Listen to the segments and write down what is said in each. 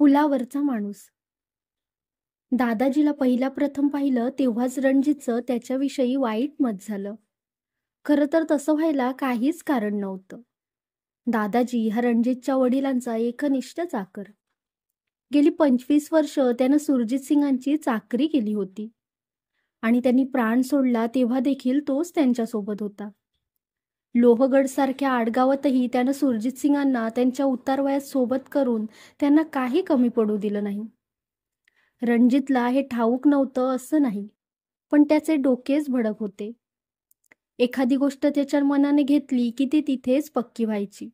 पुलावरचा माणूस. दादाजीला पहिला प्रथम पाहिलं तेव्हाच रणजितचं त्याच्याविषयी वाईट मत झालं. खरं तर तसं व्हायला काहीच कारण नव्हतं. दादाजी हा रणजितच्या वडिलांचा एकनिष्ठ चाकर. गेली 25 वर्ष त्यानं सुरजित सिंगांची चाकरी केली होती आणि त्यांनी प्राण सोडला तेव्हा देखील तोच त्यांच्यासोबत होता. लोहगडसारख्या आडगावातही त्यानं सुरजित सिंगांना त्यांच्या उतारवयात सोबत करून त्यांना काही कमी पडू दिलं नाही. रणजितला हे ठाऊक नव्हतं असं नाही, पण त्याचे डोकेच भडक होते. एखादी गोष्ट त्याच्या मनाने घेतली की ती तिथेच पक्की व्हायची.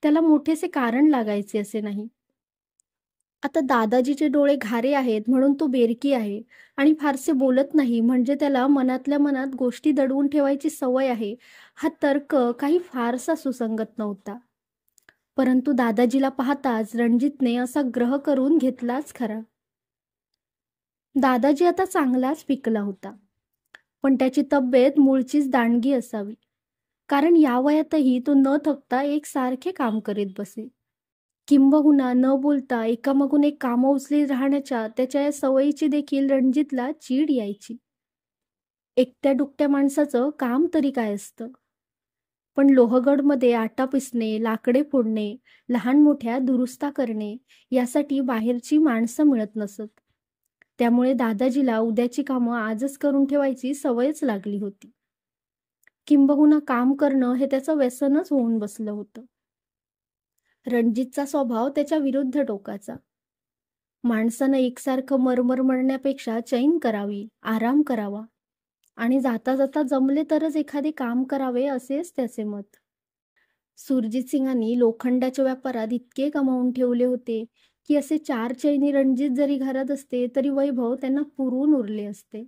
त्याला मोठेसे कारण लागायचे असे नाही. आता दादाजीचे डोळे घारे आहेत म्हणून तो बेरकी आहे आणि फारसे बोलत नाही म्हणजे त्याला मनातल्या मनात गोष्टी दडवून ठेवायची सवय आहे, हा तर्क काही फारसा सुसंगत नव्हता. परंतु दादाजीला पाहताच रणजितने असा ग्रह करून घेतलाच खरा. दादाजी आता चांगलाच पिकला होता, पण त्याची तब्येत मूळचीच दांडगी असावी, कारण या वयातही तो न थकता एकसारखे काम करीत बसे. किंबहुना न बोलता एकामागून एक कामं उचलीत राहण्याच्या त्याच्या या सवयीची देखील रणजितला चीड यायची. एकट्या दुकट्या माणसाचं काम तरी काय असतं, पण लोहगडमध्ये आटा पिसणे, लाकडे फोडणे, लहान मोठ्या दुरुस्त्या करणे यासाठी बाहेरची माणसं मिळत नसत. त्यामुळे दादाजीला उद्याची कामं आजच करून ठेवायची सवयच लागली होती. किंबहुना काम करणं हे त्याचं व्यसनच होऊन बसलं होतं. रणजितचा स्वभाव त्याच्या विरुद्ध टोकाचा. माणसानं एकसारखं मरमर म्हणण्यापेक्षा चैन करावी, आराम करावा आणि जाता जाता जमले तरच एखादे काम करावे असेच त्याचे मत. सुरजित सिंगांनी लोखंडाच्या व्यापारात इतके कमावून ठेवले होते की असे 4 चैनी रणजित जरी घरात असते तरी वैभव त्यांना पुरून उरले असते.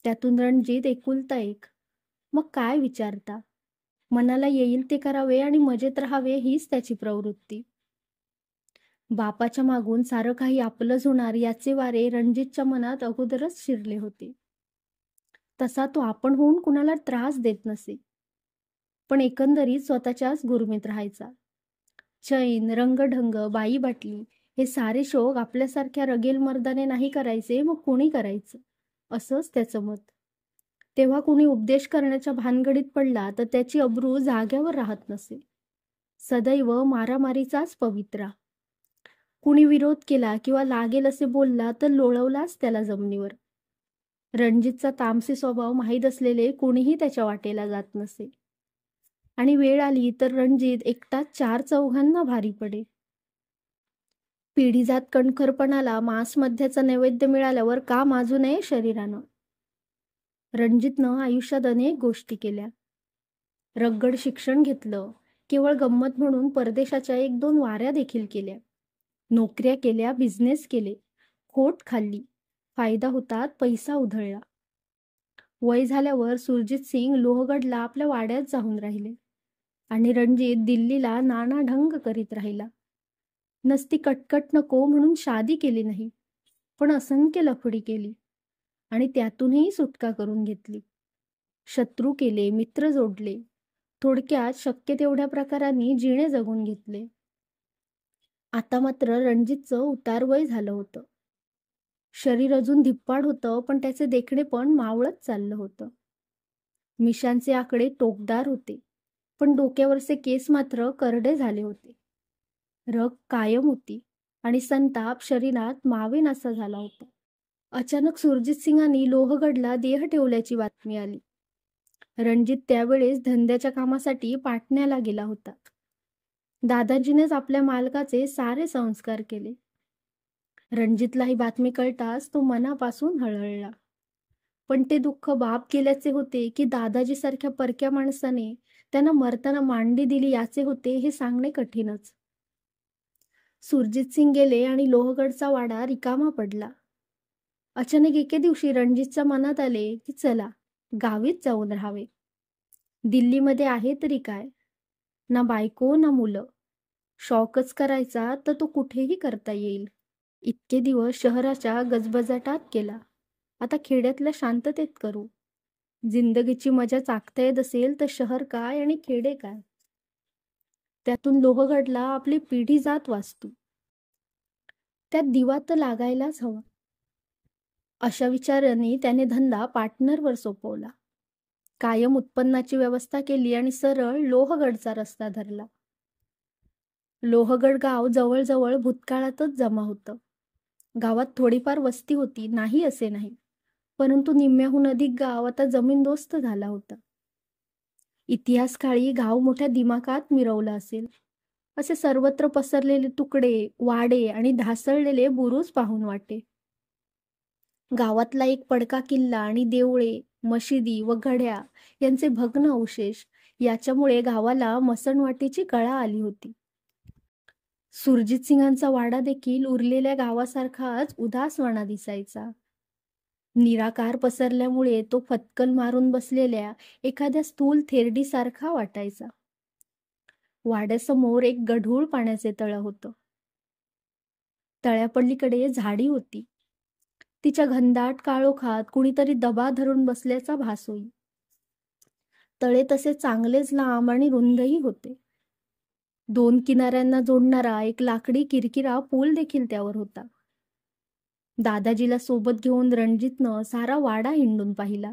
त्यातून रणजित एकुलता एक. मग काय विचारता? मनाला येईल ते करावे आणि मजेत राहावे हीच त्याची प्रवृत्ती. बापाच्या मागून सारं काही आपलंच होणार याचे वारे रणजितच्या मनात अगोदरच शिरले होते. तसा तो आपण होऊन कुणाला त्रास देत नसे, पण एकंदरीत स्वतःच्याच गुरमीत राहायचा. चैन, रंगढंग, बाई बाटली हे सारे शोक आपल्यासारख्या रगेल मर्दाने नाही करायचे, मग कोणी करायचं असंच त्याचं मत. तेव्हा कुणी उपदेश करण्याच्या भानगडीत पडला तर त्याची अब्रू जाग्यावर राहत नसे. सदैव मारामारीचाच पवित्रा. कुणी विरोध केला किंवा लागेल असे बोलला तर लोळवलाच त्याला जमिनीवर. रणजितचा तामसी स्वभाव माहीत असलेले कोणीही त्याच्या वाटेला जात नसे आणि वेळ आली तर रणजित एकटाच 4 चौघांना भारी पडे. पिढीजात कणखरपणाला मांसमध्याचा नैवेद्य मिळाल्यावर का माजू नये शरीरानं. रणजितनं आयुष्यात अनेक गोष्टी केल्या. रग्गड शिक्षण घेतलं, केवळ गंमत म्हणून परदेशाच्या 1-2 वाऱ्या देखील केल्या. नोकऱ्या केल्या, बिझनेस केले, खोट खाल्ली, फायदा होतात, पैसा उधळला. वय झाल्यावर सुरजित सिंग लोहगडला आपल्या वाड्यात जाऊन राहिले आणि रणजित दिल्लीला नाना ढंग करीत राहिला. नसती कटकट नको म्हणून शादी केली नाही, पण असंख्य लफडी केली आणि त्यातूनही सुटका करून घेतली. शत्रू केले, मित्र जोडले, थोडक्यात शक्य तेवढ्या प्रकारांनी जिणे जगून घेतले. आता मात्र रणजितचं उतारवय झालं होतं. शरीर अजून धिप्पाड होतं, पण त्याचे देखणे पण मावळत चाललं होतं. मिशांचे आकडे टोकदार होते, पण डोक्यावरचे केस मात्र करडे झाले होते. रग कायम होती आणि संताप शरीरात मावेनासा झाला होता. अचानक सुरजित सिंगांनी लोहगडला देह ठेवल्याची बातमी आली. रणजित त्यावेळेस धंद्याच्या कामासाठी पाटण्याला गेला होता. दादाजीनेच आपल्या मालकाचे सारे संस्कार केले. रणजितला ही बातमी कळताच तो मनापासून हळहळला. पण ते दुःख बाप गेल्याचे होते की दादाजीसारख्या परक्या माणसाने त्यांना मरताना मांडी दिली याचे होते हे सांगणे कठीणच. सुरजित सिंग गेले आणि लोहगडचा वाडा रिकामा पडला. अचानक एके दिवशी रणजितच्या मनात आले की चला गावीच जाऊन राहावे. दिल्लीमध्ये आहे तरी काय, ना बायको ना मुलं. शौकच करायचा तर तो कुठेही करता येईल. इतके दिवस शहराच्या गजबजाटात केला, आता खेड्यातल्या शांततेत करू. जिंदगीची मजा चाखता येत असेल तर शहर काय आणि खेडे काय. त्यातून लोहगडला आपली पिढी जात वाचतो. त्यात दिवा तर लागायलाच हवा. अशा विचाराने त्याने धंदा पार्टनरवर सोपवला. कायम उत्पन्नाची व्यवस्था केली आणि सरळ लोहगडचा रस्ता धरला. लोहगड गाव जवळजवळ भूतकाळातच जमा होतं. गावात थोडीफार वस्ती होती, नाही असे नाही. परंतु निम्म्याहून अधिक गाव आता जमीनदोस्त झाला होता. इतिहासकाळी गाव मोठ्या दिमाखात मिरवला असेल. असे सर्वत्र पसरलेले तुकडे, वाडे आणि ढासळलेले बुरुज पाहून वाटे. गावातला एक पडका किल्ला आणि देवळे, मशिदी व गढ्या यांचे भग्न अवशेष याच्यामुळे गावाला मसणवाटीची कळा आली होती. सुरजितसिंगांचा वाडा देखील उरलेल्या गावासारखाच उदासवाणा दिसायचा. निराकार पसरल्यामुळे तो फटकन मारून बसलेल्या एखाद्या स्थूल थेरडीसारखा वाटायचा. वाड्यासमोर एक गढूळ पाण्याचे तळं होतं. तळ्यापलीकडे झाडी होती. तिच्या घनदाट काळोखात कुणीतरी दबा धरून बसल्याचा भास होई. तळे तसे चांगलेच लांब आणि रुंदही होते. 2 किनाऱ्यांना जोडणारा एक लाकडी किरकिरा पूल देखील त्यावर होता. दादाजीला सोबत घेऊन रणजितनं सारा वाडा हिंडून पाहिला.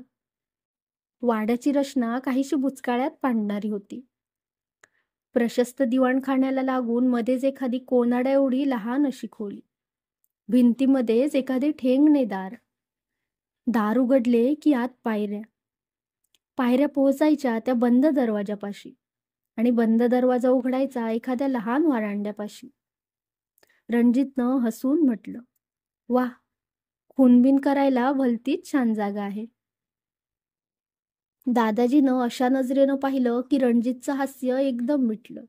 वाड्याची रचना काहीशी बुचकाळ्यात पाडणारी होती. प्रशस्त दिवाणखान्याला लागून मध्येच एखादी कोनाड्या एवढी लहान अशी खोली. भिंतीमध्येच एखादे ठेंगणे दार. दार उघडले की आत पायऱ्या. पायऱ्या पोहोचायच्या त्या बंद दरवाजापाशी आणि बंद दरवाजा उघडायचा एखाद्या लहान वरांड्यापाशी. रणजितनं हसून म्हटलं, "वाह, खूनबीन करायला भलतीच छान जागा आहे." दादाजीनं अशा नजरेनं पाहिलं की रणजितचं हास्य एकदम मिटलं.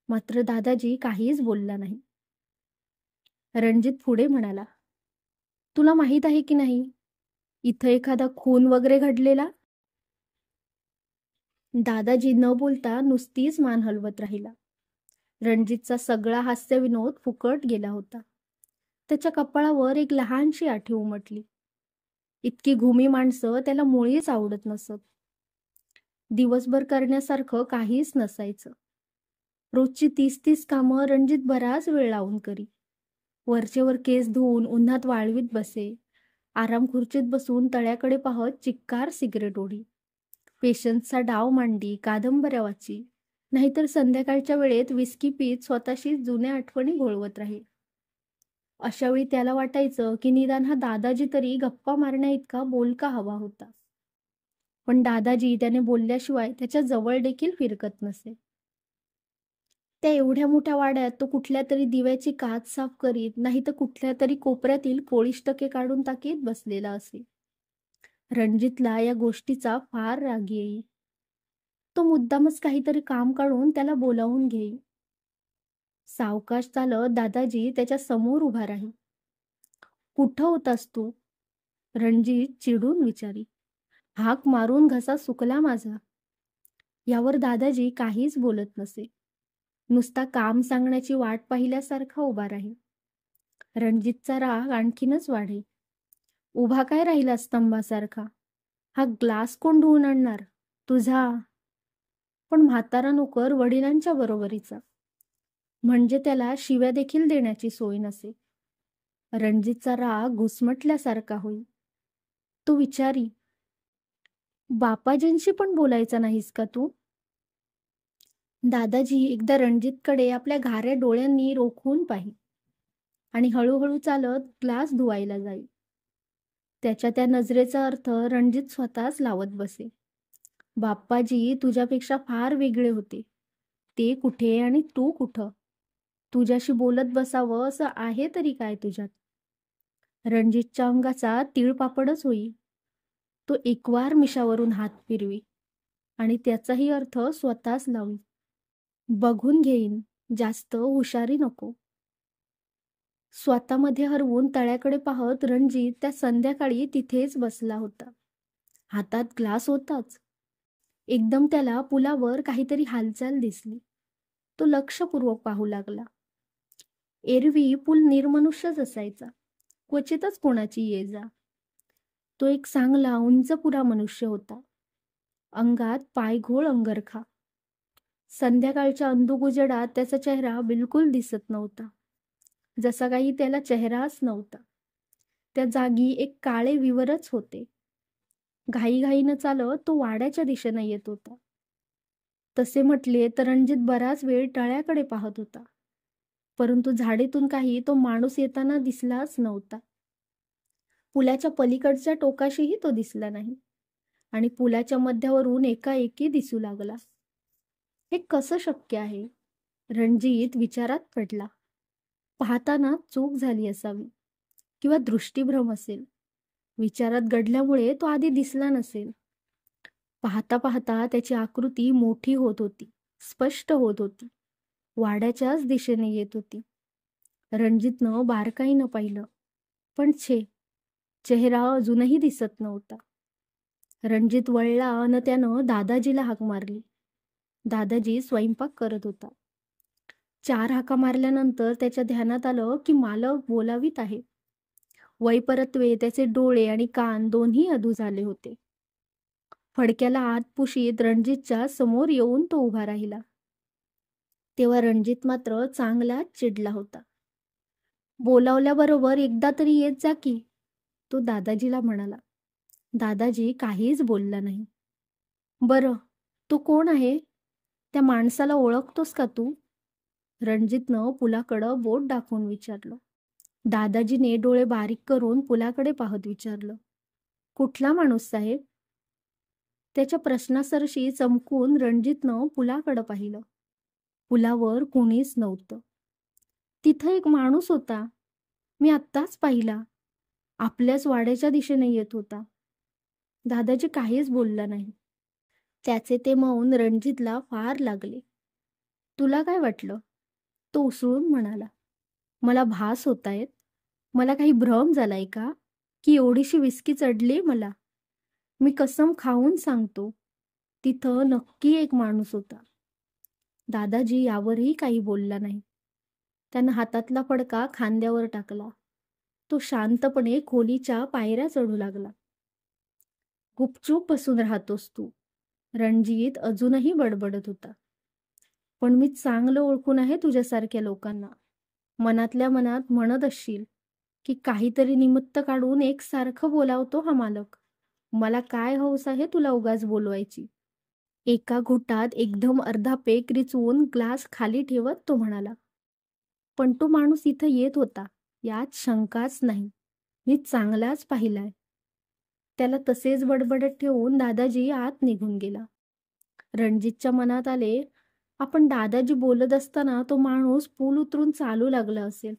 मात्र दादाजी काहीच बोलला नाही. रणजित पुढे म्हणाला, "तुला माहीत आहे की नाही, इथं एखादा खून वगैरे घडलेला?" दादाजी न बोलता नुसतीच मान हलवत राहिला. रणजितचा सगळा हास्यविनोद फुकट गेला होता. त्याच्या कपाळावर एक लहानशी आठी उमटली. इतकी घुमी माणसं त्याला मुळीच आवडत नसत. दिवसभर करण्यासारखं काहीच नसायचं. रोजची 30-30 कामं रणजित बराच वेळ लावून करी. वरचेवर केस धुवून उन्हात वाळवीत बसे. आराम खुर्चीत बसून तळ्याकडे पाहत चिक्कार सिगरेट ओढी. पेशन्सचा डाव मांडी, कादंबऱ्या वाची, नाहीतर संध्याकाळच्या वेळेत विस्की पीत स्वतःशी जुन्या आठवणी घोळवत राही. अशावेळी त्याला वाटायचं की निदान हा दादाजी तरी गप्पा मारण्या इतका बोलका हवा होता. पण दादाजी त्याने बोलल्याशिवाय त्याच्या जवळ देखील फिरकत नसे. त्या एवढ्या मोठ्या वाड्यात तो कुठल्या तरी दिव्याची काच साफ करीत, नाही तर कुठल्या तरी कोपऱ्यातील कोळिष्टके काढून टाकीत बसलेला असे. रणजितला या गोष्टीचा फार राग येई. तो मुद्दामच काहीतरी काम काढून त्याला बोलावून घेई. सावकाश चालत दादाजी त्याच्या समोर उभा राही. "कुठं होतास तू?" रणजित चिडून विचारी. हाक मारून घसा सुकला माझा. यावर दादाजी काहीच बोलत नसे. नुसता काम सांगण्याची वाट पाहिल्यासारखा उभा राही. रणजितचा राग आणखीनच वाढे. उभा काय राहिला स्तंभासारखा? हा ग्लास कोण धुवून आणणार? तुझा. पण म्हातारा नोकर वडिलांच्या बरोबरीचा, म्हणजे त्याला शिव्या देखील देण्याची सोय नसे. रणजितचा राग घुसमटल्यासारखा होई. तो विचारी, "बापाजींशी पण बोलायचा नाहीस का तू?" दादाजी एकदा रणजितकडे आपल्या घाऱ्या डोळ्यांनी रोखून पाही आणि हळूहळू चालत ग्लास धुवायला जाई. त्याच्या त्या नजरेचा अर्थ रणजित स्वतःच लावत बसे. "बाप्पाजी तुझ्यापेक्षा फार वेगळे होते. ते कुठे आणि तू कुठं? तुझ्याशी बोलत बसावं असं आहे तरी काय तुझ्यात?" रणजितच्या अंगाचा तीळपापडच होई. तो एकवार मिशावरून हात फिरवी आणि त्याचाही अर्थ स्वतःच लावी. "बघून घेईन, जास्त हुशारी नको." स्वतःमध्ये हरवून तळ्याकडे पाहत रणजित त्या संध्याकाळी तिथेच बसला होता. हातात ग्लास होताच. एकदम त्याला पुलावर काहीतरी हालचाल दिसली. तो लक्षपूर्वक पाहू लागला. एरवी पूल निर्मनुष्यच असायचा. क्वचितच कोणाची ये जा. तो एक चांगला उंचपुरा मनुष्य होता. अंगात पायघोळ अंगरखा. संध्याकाळच्या अंधुक उजेडात त्याचा चेहरा बिलकुल दिसत नव्हता. जसा काही त्याला चेहराच नव्हता. त्या जागी एक काळे विवरच होते. घाईघाईनं चालत तो वाड्याच्या दिशेनं येत होता. तसे म्हटले तर रणजित बराच वेळ तळ्याकडे पाहत होता, परंतु झाडीतून काही तो माणूस येताना दिसलाच नव्हता. पुलाच्या पलीकडच्या टोकाशीही तो दिसला नाही आणि पुलाच्या मध्यावरून एकाएकी दिसू लागला. हे कसं शक्य आहे? रणजित विचारात पडला. पाहताना चूक झाली असावी किंवा दृष्टीभ्रम असेल. विचारात गडल्यामुळे तो आधी दिसला नसेल. पाहता पाहता त्याची आकृती मोठी होत होती, स्पष्ट होत होती, वाड्याच्याच दिशेने येत होती. रणजितनं बारकाईनं पाहिलं, पण चेहरा अजूनही दिसत नव्हता. रणजित वळला अन त्यानं दादाजीला हाक मारली. दादाजी स्वयंपाक करत होता. 4 हाका मारल्यानंतर त्याच्या ध्यानात आलं की मालक बोलावीत आहे. वैपरत्वे त्याचे डोळे आणि कान दोन्ही अधू झाले होते. फडक्याला आत पुशीत रणजितच्या समोर येऊन तो उभा राहिला. तेव्हा रणजित मात्र चांगलाच चिडला होता. बोलावल्याबरोबर एकदा तरी येत जा की, तो दादाजीला म्हणाला. दादाजी काहीच बोलला नाही. बरं, तो कोण आहे? त्या माणसाला ओळखतोस का तू? रणजितनं पुलाकडं बोट दाखवून विचारलं. दादाजीने डोळे बारीक करून पुलाकडे पाहत विचारलं. कुठला माणूस साहेब? त्याच्या प्रश्नासरशी चमकून रणजितनं पुलाकडं पाहिलं. पुलावर कोणीच नव्हतं. तिथं एक माणूस होता. मी आत्ताच पाहिला. आपल्याच वाड्याच्या दिशेने येत होता. दादाजी काहीच बोलला नाही. त्याचे ते मौन रणजितला फार लागले. तुला काय वाटलं? तो उसळून म्हणाला. मला भास होतायत. मला काही भ्रम झालाय का? की एवढीशी विस्की चढली मला? मी कसम खाऊन सांगतो, तिथं नक्की एक माणूस होता. दादाजी यावरही काही बोलला नाही. त्यानं हातातला फडका खांद्यावर टाकला. तो शांतपणे खोलीच्या पायऱ्या चढू लागला. गुपचूप बसून राहतोस तू, रणजित अजूनही बडबडत होता. पण मी चांगलं ओळखून आहे तुझ्यासारख्या लोकांना. मनातल्या मनात म्हणत असशील की काहीतरी निमित्त काढून एकसारखं बोलावतो हा मालक. मला काय हौस आहे तुला उगाच बोलवायची. एका घोटात एकदम अर्धा पेक रिचवून ग्लास खाली ठेवत तो म्हणाला. पण तो माणूस इथं येत होता, यात शंकाच नाही. मी चांगलाच पाहिलाय. त्याला तसेच बडबडत ठेवून दादाजी आत निघून गेला. रणजितच्या मनात आले, आपण दादाजी बोलत असताना तो माणूस पूल उतरून चालू लागला असेल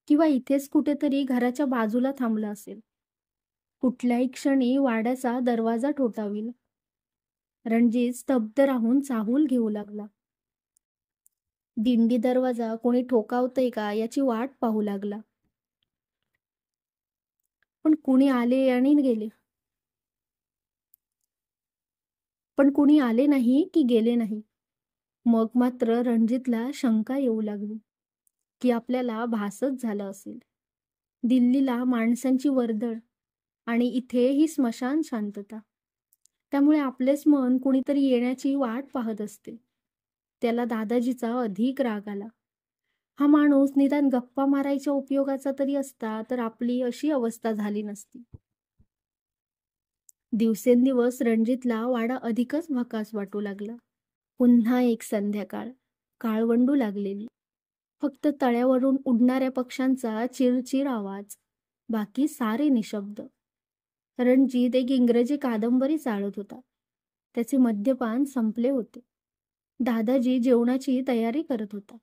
किंवा इथेच कुठेतरी घराच्या बाजूला थांबला असेल. कुठल्याही क्षणी वाड्याचा दरवाजा ठोठावील. रणजित स्तब्ध राहून चाहूल घेऊ लागला. दिंडी दरवाजा कोणी ठोकावतंय का याची वाट पाहू लागला. पण कुणी आले आणि गेले. पण कुणी आले नाही की गेले नाही. मग मात्र रणजितला शंका येऊ लागली की आपल्याला भासच झालं असेल. दिल्लीला माणसांची वर्दळ आणि इथे ही स्मशान शांतता. त्यामुळे आपलेच मन कुणीतरी येण्याची वाट पाहत असते. त्याला दादाजीचा अधिक राग आला. हा माणूस निदान गप्पा मारायच्या उपयोगाचा तरी असता तर आपली अशी अवस्था झाली नसती. दिवसेंदिवस रणजितला वाडा अधिकच भकास वाटू लागला. पुन्हा एक संध्याकाळ, काळवंडू लागलेली. फक्त तळ्यावरून उडणाऱ्या पक्ष्यांचा चिरचिर आवाज, बाकी सारे निशब्द. रणजित एक इंग्रजी कादंबरी चाळत होता. त्याचे मद्यपान संपले होते. दादाजी जेवणाची तयारी करत होता.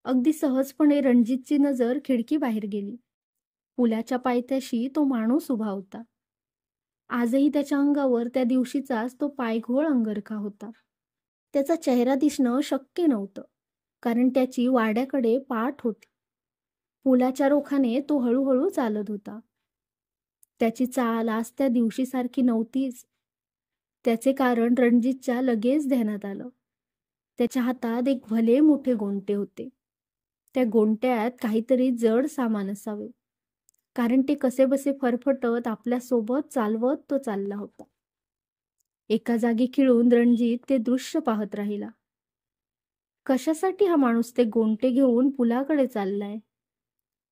अगदी सहजपणे रणजितची नजर खिडकी बाहेर गेली. पुलाच्या पायथ्याशी तो माणूस उभा होता. आजही त्याच्या अंगावर त्या दिवशीचाच तो पायघोळ अंगरखा होता. त्याचा चेहरा दिसणं शक्य नव्हतं, कारण त्याची वाड्याकडे पाठ होती. पुलाच्या रोखाने तो हळूहळू चालत होता. त्याची चाल आज त्या दिवशीसारखी नव्हतीच. त्याचे कारण रणजितच्या लगेच ध्यानात आलं. त्याच्या हातात एक भले मोठे गोंटे होते. त्या गोंट्यात काहीतरी जड सामान असावे, कारण ते कसेबसे फरफटत आपल्यासोबत चालवत तो चालला होता. एका जागी खिळून रणजित ते दृश्य पाहत राहिला. कशासाठी हा माणूस ते गोंटे घेऊन पुलाकडे चाललाय?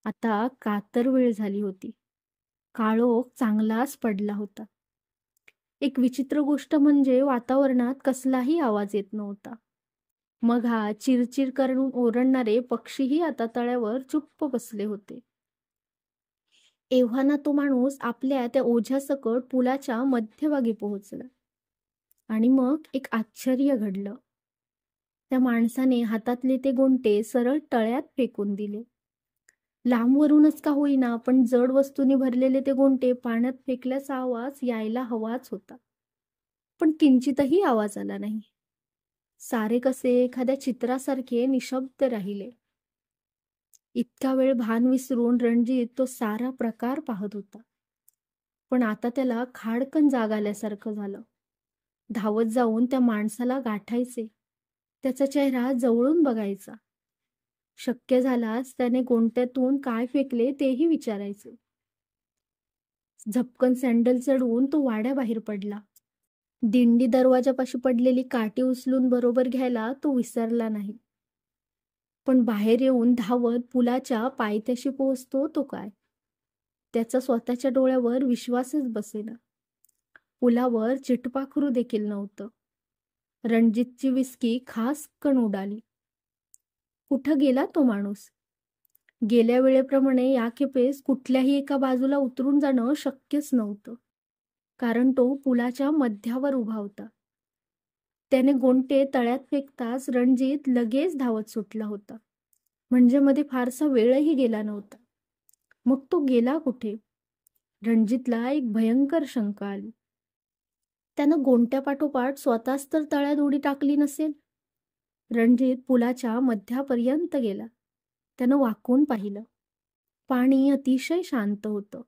आता कातर वेळ झाली होती. काळोख चांगलाच पडला होता. एक विचित्र गोष्ट म्हणजे वातावरणात कसलाही आवाज येत नव्हता. मग हा चिरचिर करून ओरडणारे पक्षीही आता तळ्यावर चुप्प बसले होते. एव्हाना तो माणूस आपल्या त्या ओझ्यासकट पुलाच्या मध्यभागी पोहोचला. आणि मग एक आश्चर्य घडलं. त्या माणसाने हातातले ते गोंटे सरळ तळ्यात फेकून दिले. लांबवरूनच का होईना पण जड वस्तूंनी भरलेले ते गोंटे पाण्यात फेकल्याचा आवाज यायला हवाच होता. पण किंचितही आवाज आला नाही. सारे कसे एखाद्या चित्रासारखे निशब्द राहिले. इतका वेळ भान विसरून रणजित तो सारा प्रकार पाहत होता. पण आता त्याला खाडकन जाग आल्यासारखं झालं. धावत जाऊन त्या माणसाला गाठायचे. त्याचा चेहरा जवळून बघायचा. शक्य झाल्यास त्याने गोंट्यातून काय फेकले तेही विचारायचे. झपकन सँडल चढवून तो वाड्याबाहेर पडला. दिंडी दरवाजापाशी पडलेली काठी उचलून बरोबर घ्यायला तो विसरला नाही. पण बाहेर येऊन धावत पुलाच्या पायथ्याशी पोहोचतो तो काय? त्याचा स्वतःच्या डोळ्यावर विश्वासच बसेना. पुलावर चिटपाखरू देखील नव्हतं. रणजितची विस्की खासकन उडाली. कुठं गेला तो माणूस? गेल्या वेळेप्रमाणे या खेपेस कुठल्याही एका बाजूला उतरून जाणं शक्यच नव्हतं. कारण तो पुलाच्या मध्यावर उभा होता. त्याने गोंटे तळ्यात फेकताच रणजित लगेच धावत सुटला होता. म्हणजे मध्ये फारसा वेळही गेला नव्हता. मग तो गेला कुठे? रणजितला एक भयंकर शंका आली. त्यानं गोंट्यापाठोपाठ स्वतःच तर तळ्यात उडी टाकली नसेल? रणजित पुलाच्या मध्यापर्यंत गेला. त्यानं वाकून पाहिलं. पाणी अतिशय शांत होतं.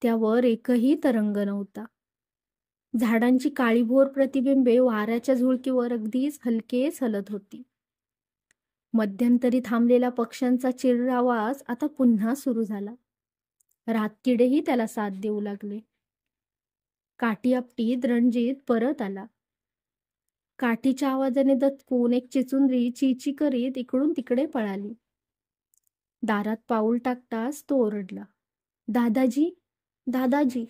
त्यावर एकही तरंग नव्हता. झाडांची काळीभोर प्रतिबिंबे वाऱ्याच्या झुळकीवर अगदीच हलकेच हलत होती. मध्यंतरी थांबलेला पक्ष्यांचा चिर्र आवाज आता पुन्हा सुरू झाला. रातकिडेही त्याला साथ देऊ लागले. काठी आपटीत रणजित परत आला. काठीच्या आवाजाने दचकून एक चिचुंद्री चीची करीत इकडून तिकडे पळाली. दारात पाऊल टाकताच तो ओरडला, दादाजी, दादाजी.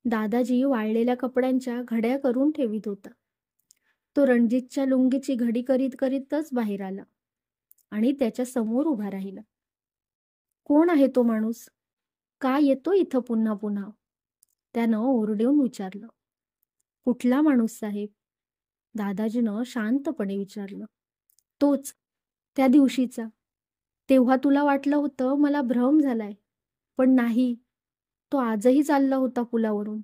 दादाजी वाळलेल्या कपड्यांच्या घड्या करून ठेवीत होता. तो रणजितच्या लुंगीची घडी करीत करीतच बाहेर आला आणि त्याच्या समोर उभा राहिला. कोण आहे तो माणूस? का येतो इथं पुन्हा पुन्हा? त्यानं ओरडून विचारलं. कुठला माणूस साहेब? दादाजीनं शांतपणे विचारलं. तोच, त्या दिवशीचा. तेव्हा तुला वाटलं होतं मला भ्रम झालाय, पण नाही. तो आजही चालला होता पुलावरून.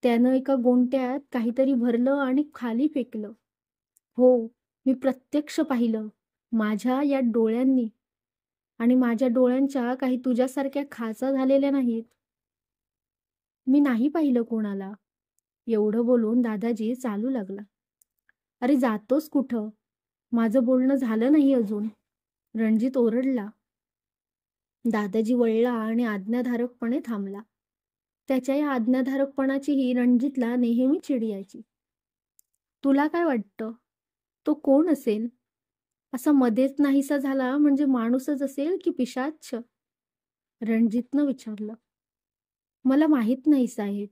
त्यानं एका गोंट्यात काहीतरी भरलं आणि खाली फेकलं. हो, मी प्रत्यक्ष पाहिलं, माझ्या या डोळ्यांनी. आणि माझ्या डोळ्यांच्या काही तुझ्यासारख्या खाचा झालेल्या नाहीत. मी नाही पाहिलं कोणाला. एवढं बोलून दादाजी चालू लागला. अरे जातोस कुठं? माझं बोलणं झालं नाही अजून. रणजित ओरडला. दादाजी वळला आणि आज्ञाधारकपणे थांबला. त्याच्या या आज्ञाधारकपणाचीही रणजितला नेहमी चिड यायची. तुला काय वाटतं? तो कोण असेल? असा मध्येच नाहीसा झाला म्हणजे माणूसच असेल की पिशाच्च? रणजितनं विचारलं. मला माहीत नाही साहेब,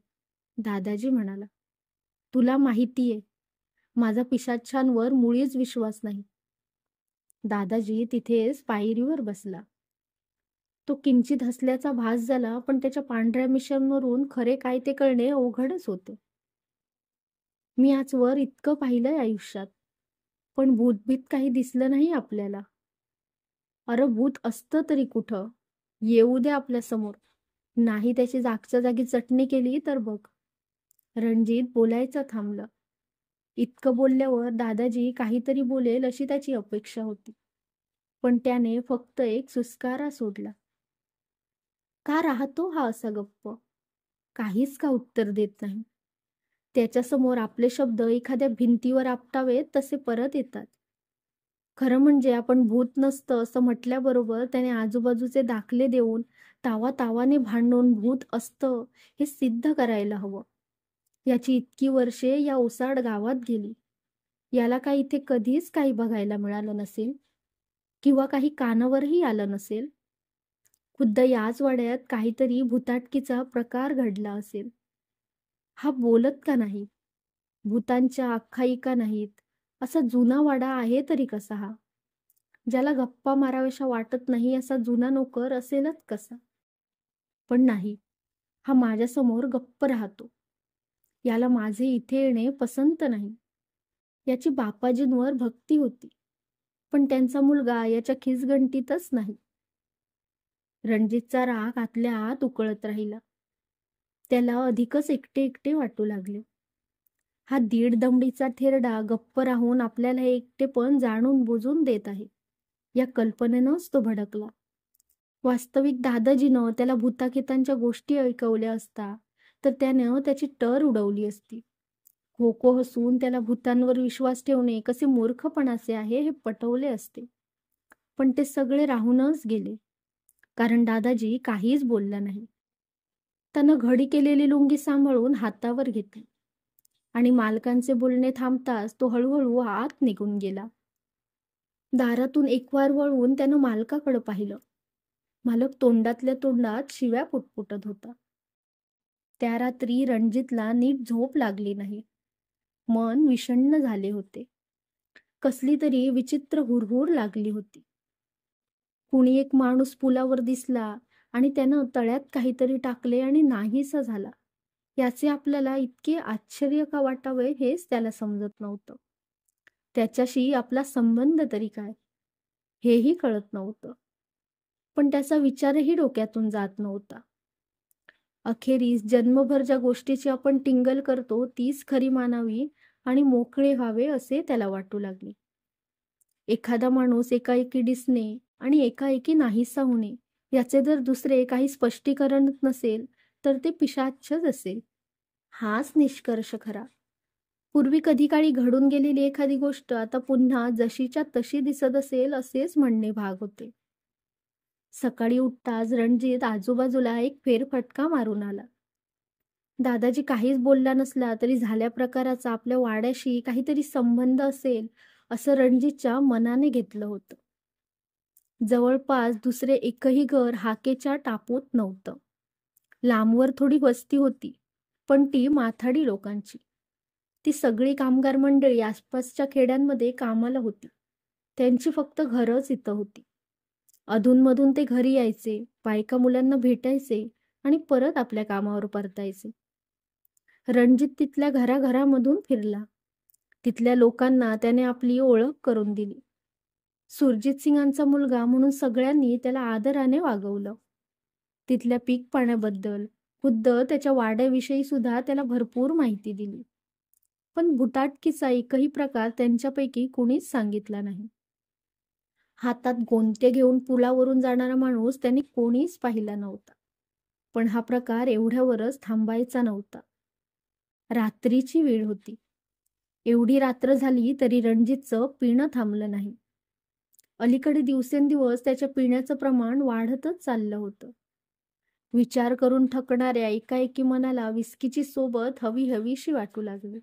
दादाजी म्हणाला. तुला माहितीये, माझा पिशाच्चांवर मुळीच विश्वास नाही. दादाजी तिथेच पायरीवर बसला. तो किंचित हसल्याचा भास झाला, पण त्याच्या पांढऱ्या मिशांवरून खरे काय ते कळणे अवघडच होते. मी आजवर इतकं पाहिलंय आयुष्यात, पण भूतभीत काही दिसलं नाही आपल्याला. अरे भूत असतं तरी कुठं? येऊ दे आपल्या समोर. नाही त्याची जागच्या जागी चटणी केली तर बघ. रणजित बोलायचं थांबलं. इतकं बोलल्यावर दादाजी काहीतरी बोलेल अशी त्याची अपेक्षा होती. पण त्याने फक्त एक सुस्कारा सोडला. का राहतो हा असा गप्प? काहीच का उत्तर देत नाही. त्याच्यासमोर आपले शब्द एखाद्या भिंतीवर आपटावेत तसे परत येतात. खरं म्हणजे आपण भूत नसतं असं म्हटल्याबरोबर त्याने आजूबाजूचे दाखले देऊन तावातावाने भांडून भूत असतं हे सिद्ध करायला हवं. याची इतकी वर्षे या ओसाड गावात गेली. याला काही इथे कधीच काही बघायला मिळालं नसेल किंवा काही कानावरही आलं नसेल. खुद्द याच वाड्यात काहीतरी भुताटकीचा प्रकार घडला असेल. हा बोलत का नाही? भूतांच्या आख्यायिका नाहीत, असा जुना वाडा आहे तरी कसा हा? ज्याला गप्पा माराव्याशा वाटत नाही असा जुना नोकर असेलच कसा? पण नाही, हा माझ्यासमोर गप्प राहतो. याला माझे इथे येणे पसंत नाही. याची बापाजींवर भक्ती होती, पण त्यांचा मुलगा याच्या खिसगंटीतच नाही. रणजितचा राग आतल्या आत उकळत राहिला. त्याला अधिकच एकटे एकटे वाटू लागले. हा दीड दमडीचा थेरडा गप्प राहून आपल्याला हे एकटेपण जाणून बुजून देत आहे, या कल्पनेनंच तो भडकला. वास्तविक दादाजीनं त्याला भूताखेतांच्या गोष्टी ऐकवल्या असता तर त्यानं त्याची टर उडवली असती. खो खो हसून त्याला भूतांवर विश्वास ठेवणे कसे मूर्खपणाचे आहे हे पटवले असते. पण ते सगळे राहूनच गेले, कारण दादाजी काहीच बोलला नाही. त्यानं घडी केलेली लुंगी सांभाळून हातावर घेतली आणि मालकांचे बोलणे थांबताच तो हळूहळू आत निघून गेला. दारातून एकवार वळून त्यानं मालकाकडे पाहिलं. मालक तोंडातल्या तोंडात शिव्या पुटपुटत होता. त्या रात्री रणजितला नीट झोप लागली नाही. मन विषण्ण झाले होते. कसली तरी विचित्र हुरहुर लागली होती. कुणी एक माणूस पुलावर दिसला आणि त्यानं तळ्यात काहीतरी टाकले आणि नाहीसा झाला. याचे आपल्याला इतके आश्चर्य का वाटावे हेच त्याला समजत नव्हतं. त्याच्याशी आपला संबंध तरी काय हेही कळत नव्हतं. पण त्याचा विचारही डोक्यातून जात नव्हता. अखेरीस जन्मभर ज्या गोष्टीची आपण टिंगल करतो तीच खरी मानावी आणि मोकळे व्हावे असे त्याला वाटू लागले. एखादा माणूस एकाएकी दिसणे आणि एकाएकी नाहीसा होणे याचे जर दुसरे काही स्पष्टीकरण नसेल तर ते पिशाच्चच असेल, हाच निष्कर्ष खरा. पूर्वी कधी काळी घडून गेलेली एखादी गोष्ट आता पुन्हा जशीच्या तशी दिसत असेल असेच म्हणणे भाग होते. सकाळी उठताच रणजित आजूबाजूला एक फेरफटका मारून आला. दादाजी काहीच बोलला नसला तरी झाल्या प्रकाराचा आपल्या वाड्याशी काहीतरी संबंध असेल असं रणजितच्या मनाने घेतलं होतं. जवळपास दुसरे एकही घर हाकेच्या टापूत नव्हतं. लांबवर थोडी वस्ती होती, पण ती माथाडी लोकांची. ती सगळी कामगार मंडळी आसपासच्या खेड्यांमध्ये कामाला होती. त्यांची फक्त घरच इथं होती. अधूनमधून ते घरी यायचे, बायका मुलांना भेटायचे आणि परत आपल्या कामावर परतायचे. रणजित तिथल्या घराघरामधून फिरला. तिथल्या लोकांना त्याने आपली ओळख करून दिली. सुरजित सिंगांचा मुलगा म्हणून सगळ्यांनी त्याला आदराने वागवलं. तिथल्या पीक पाण्याबद्दल, खुद्द त्याच्या वाड्याविषयी सुद्धा त्याला भरपूर माहिती दिली. पण भुताटकीचा एकही प्रकार त्यांच्यापैकी कुणीच सांगितला नाही. हातात गोंते घेऊन पुलावरून जाणारा माणूस त्यांनी कोणीच पाहिला नव्हता. पण हा प्रकार एवढ्यावरच थांबायचा नव्हता. रात्रीची वेळ होती. एवढी रात्र झाली तरी रणजितचं पिणं थांबलं नाही. अलीकडे दिवसेंदिवस त्याच्या पिण्याचं प्रमाण वाढतच चाललं होतं. विचार करून थकणाऱ्या एकाएकी मनाला विस्कीची सोबत हवी हवीशी वाटू लागली.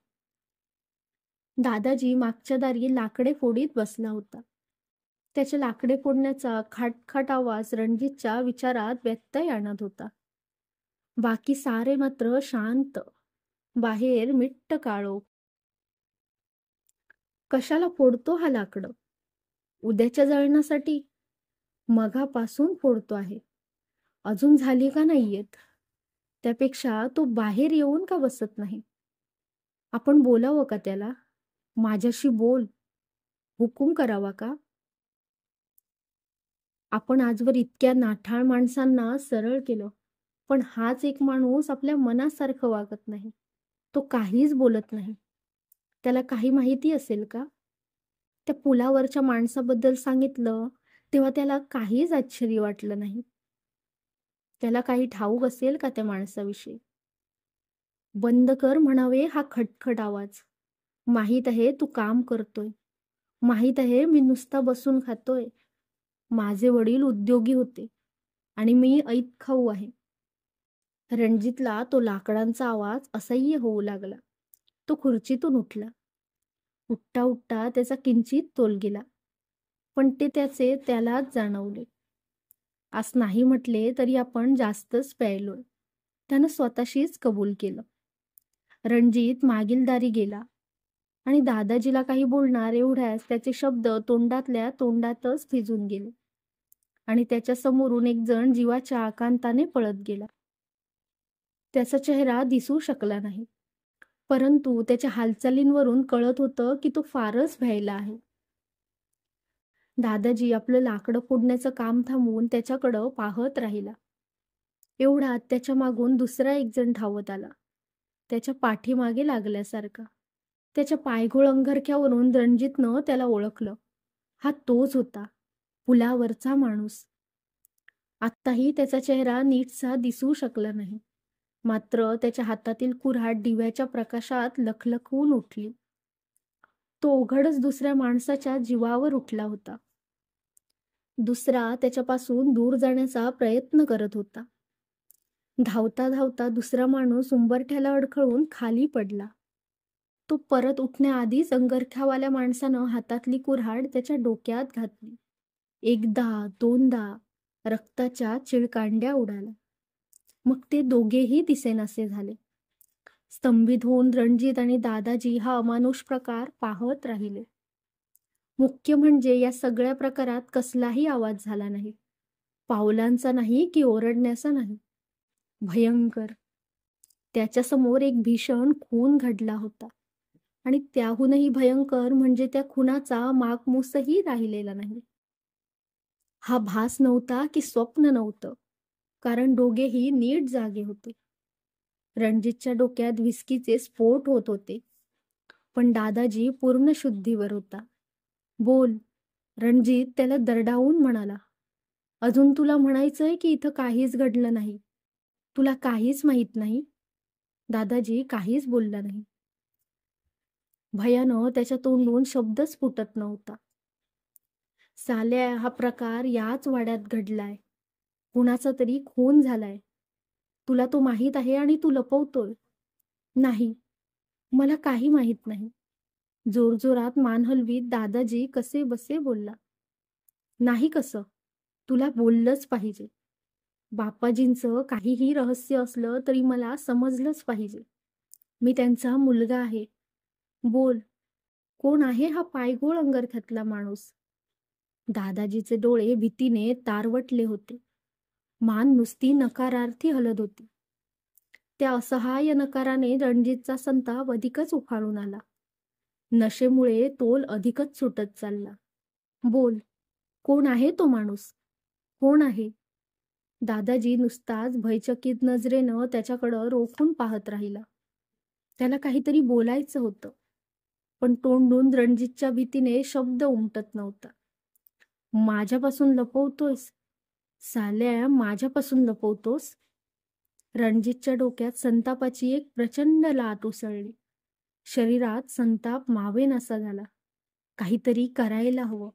दादाजी मागच्या दारी लाकडे फोडीत बसला होता. त्याच्या लाकडे फोडण्याचा खाटखाट आवाज रणजितच्या विचारात व्यत्यय आणत होता. बाकी सारे मात्र शांत. बाहेर मिट्ट काळोख. कशाला फोडतो हा लाकडं? उद्याच्या जळणासाठी? मघापासून फोडतो आहे. अजून झाली का नाहीयेत? त्यापेक्षा तो बाहेर येऊन का बसत नाही? आपण बोलावं का त्याला? माझ्याशी बोल, हुकूम करावा का? आपण आजवर इतक्या नाठाळ माणसांना सरळ केलं, पण हाच एक माणूस आपल्या मनासारखं वागत नाही. तो काहीच बोलत नाही. त्याला काही माहिती असेल का? त्या पुलावरच्या माणसाबद्दल सांगितलं तेव्हा त्याला काहीच आश्चर्य वाटलं नाही. त्याला काही ठाऊक असेल का त्या माणसाविषयी? बंद कर म्हणावे हा खटखट आवाज. माहीत आहे तू काम करतोय. माहीत आहे मी नुसता बसून खातोय. माझे वडील उद्योगी होते आणि मी ऐत खाऊ आहे. रणजितला तो लाकडांचा आवाज असह्य होऊ लागला. तो खुर्चीतून उठला. उठता उठता त्याचा किंचित तोल गेला, पण ते त्याचे त्यालाच जाणवले. आज नाही म्हटले तरी आपण जास्तच प्यायलोय, त्यानं स्वतःशीच कबूल केलं. रणजित मागील दारी गेला आणि दादाजीला काही बोलणार एवढ्याच त्याचे शब्द तोंडातल्या तोंडातच थिजून गेले आणि त्याच्या समोरून एक जण जीवाच्या आकांताने पळत गेला. त्याचा चेहरा दिसू शकला नाही, परंतु त्याच्या हालचालींवरून कळत होतं की तो फारच भ्यायला आहे. दादाजी आपलं लाकडं फोडण्याचं काम थांबवून त्याच्याकडं पाहत राहिला. एवढ्यात त्याच्या मागून दुसरा एक जण धावत आला, त्याच्या पाठीमागे लागल्यासारखा. त्याच्या पायघोळ अंगरख्यावरून रणजितनं त्याला ओळखलं. हा तोच होता, पुलावरचा माणूस. आत्ताही त्याचा चेहरा नीटसा दिसू शकला नाही, मात्र त्याच्या हातातील कुऱ्हाड दिव्याच्या प्रकाशात लखलखून उठली. तो उघडच दुसऱ्या माणसाच्या जीवावर उठला होता. दुसरा त्याच्यापासून दूर जाण्याचा प्रयत्न करत होता. धावता धावता दुसरा माणूस उंबरठ्याला अडखळून खाली पडला. तो परत उठण्याआधीच अंगरख्यावाल्या माणसानं हातातली कुऱ्हाड त्याच्या डोक्यात घातली. एकदा दोनदा रक्ताच्या चिळकांड्या उडाल्या. मग ते दोघेही दिसेनासे झाले. स्तंभित होऊन रणजित आणि दादाजी हा अमानुष प्रकार पाहत राहिले. मुख्य म्हणजे या सगळ्या प्रकारात कसलाही आवाज झाला नाही. पावलांचा नाही की ओरडण्याचा नाही. भयंकर. त्याच्यासमोर एक भीषण खून घडला होता आणि त्याहूनही भयंकर म्हणजे त्या खुनाचा मागमूसही राहिलेला नाही. हा भास नव्हता की स्वप्न नव्हतं, कारण दोघेही नीट जागे होते. रणजितच्या डोक्यात विस्कीचे स्फोट होत होते, पण दादाजी पूर्ण शुद्धीवर होता. बोल, रणजित त्याला दरडावून म्हणाला. अजून तुला म्हणायचंय की इथं काहीच घडलं नाही? तुला काहीच माहीत नाही? दादाजी काहीच बोलला नाही. भयानं त्याच्या तोंडून शब्दच फुटत नव्हता. साल्या, हा प्रकार याच वाड्यात घडलाय. कुणाचा तरी खून झालाय. तुला तो माहीत आहे आणि तू लपवतोय. नाही, मला काही माहीत नाही. जोरजोरात मान हलवीत दादाजी कसे बसे बोलला. नाही कसं? तुला बोललंच पाहिजे. बापाजींचं काहीही रहस्य असलं तरी मला समजलंच पाहिजे. मी त्यांचा मुलगा आहे. बोल, कोण आहे हा पायघोळ अंगरख्यातला माणूस? दादाजीचे डोळे भीतीने तारवटले होते. मान नुसती नकारार्थी हलत होती. त्या असहाय्य नकाराने रणजितचा संताप अधिकच उफाळून आला. नशेमुळे तोल अधिकच सुटत चालला. बोल, कोण आहे तो माणूस? कोण आहे? दादाजी नुसताच भयचकित नजरेनं त्याच्याकडं रोखून पाहत राहिला. त्याला काहीतरी बोलायचं होतं, पण तोंडून रणजितच्या भीतीने शब्द उमटत नव्हता. माझ्यापासून लपवतोयस? साल्या, माझ्यापासून लपवतोस? रणजितच्या डोक्यात संतापाची एक प्रचंड लाट उसळली. शरीरात संताप मावेनासा झाला. काहीतरी करायला हवं.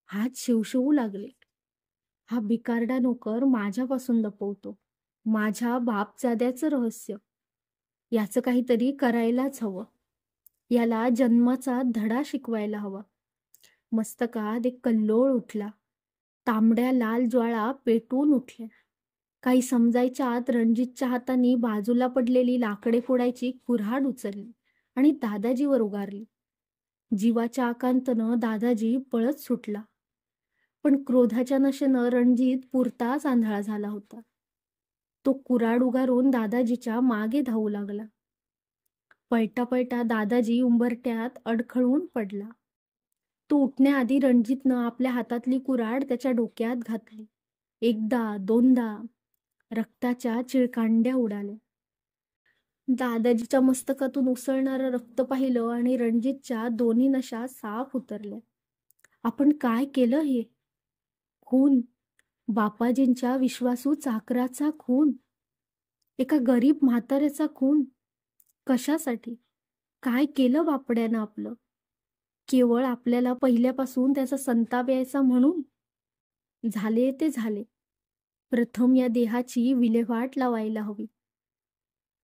हात शिवशिवू लागले. हा भिकारडा नोकर माझ्यापासून लपवतो माझ्या बापजाद्याचं रहस्य. याचं काहीतरी करायलाच हवं. याला जन्माचा धडा शिकवायला हवा. मस्तकात एक कल्लोळ उठला. तांबड्या लाल ज्वाळा पेटून उठल्या. काही समजायच्या आत रणजितच्या हातांनी बाजूला पडलेली लाकडे फोडायची कुऱ्हाड उचलली आणि दादाजीवर उगारली. जीवाच्या आकांतानं दादाजी पळत सुटला, पण क्रोधाच्या नशेनं रणजित पुरताच आंधळा झाला होता. तो कुऱ्हाड उगारून दादाजीच्या मागे धावू लागला. पळता पळता दादाजी उंबरठ्यात अडखळून पडला. तो उठण्याआधी रणजितनं आपल्या हातातली कुऱ्हाड त्याच्या डोक्यात घातली. एकदा दोनदा रक्ताच्या चिळकांड्या उडाल्या. दादाजीच्या मस्तकातून उसळणारं रक्त पाहिलं आणि रणजितच्या दोन्ही नशा साफ उतरल्या. आपण काय केलं हे? खून. बापाजींच्या विश्वासू चाकराचा खून. एका गरीब म्हाताऱ्याचा खून. कशासाठी? काय केलं बापड्यानं आपलं? केवळ आपल्याला पहिल्यापासून त्याचा संताप यायचा म्हणून? झाले ते झाले. प्रथम या देहाची विल्हेवाट लावायला हवी.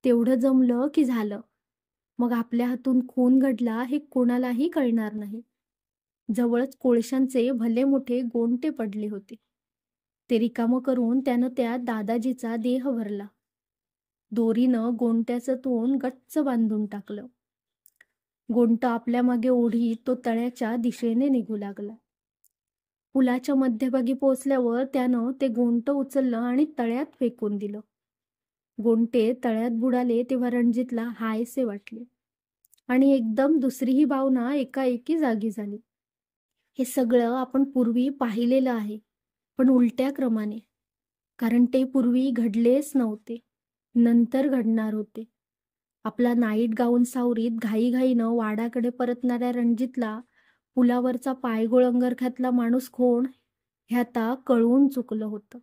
तेवढं जमलं की झालं. मग आपल्या हातून खून घडला हे कोणालाही कळणार नाही. जवळच कोळशांचे भले मोठे गोंटे पडले होते. ते रिकामं करून त्यानं त्यात दादाजीचा देह भरला. दोरीनं गोंट्याचं तोंड गच्च बांधून टाकलं. गोंट आपल्या मागे ओढीत तो तळ्याच्या दिशेने निघू लागला. पुलाच्या मध्यभागी पोचल्यावर त्यानं ते गोंट उचललं आणि तळ्यात फेकून दिलं. गोंटे तळ्यात बुडाले तेव्हा रणजितला हायसे वाटले आणि एकदम दुसरीही भावना एकाएकी जागी झाली. हे सगळं आपण पूर्वी पाहिलेलं आहे, पण उलट्या क्रमाने. कारण ते पूर्वी घडलेच नव्हते, नंतर घडणार होते. आपला नाईट गाऊन सावरीत घाईघाईनं वाडाकडे परतणाऱ्या रणजितला पुलावरचा पायगोळ अंगरख्यातला माणूस कोण हे आता कळून चुकलं होतं.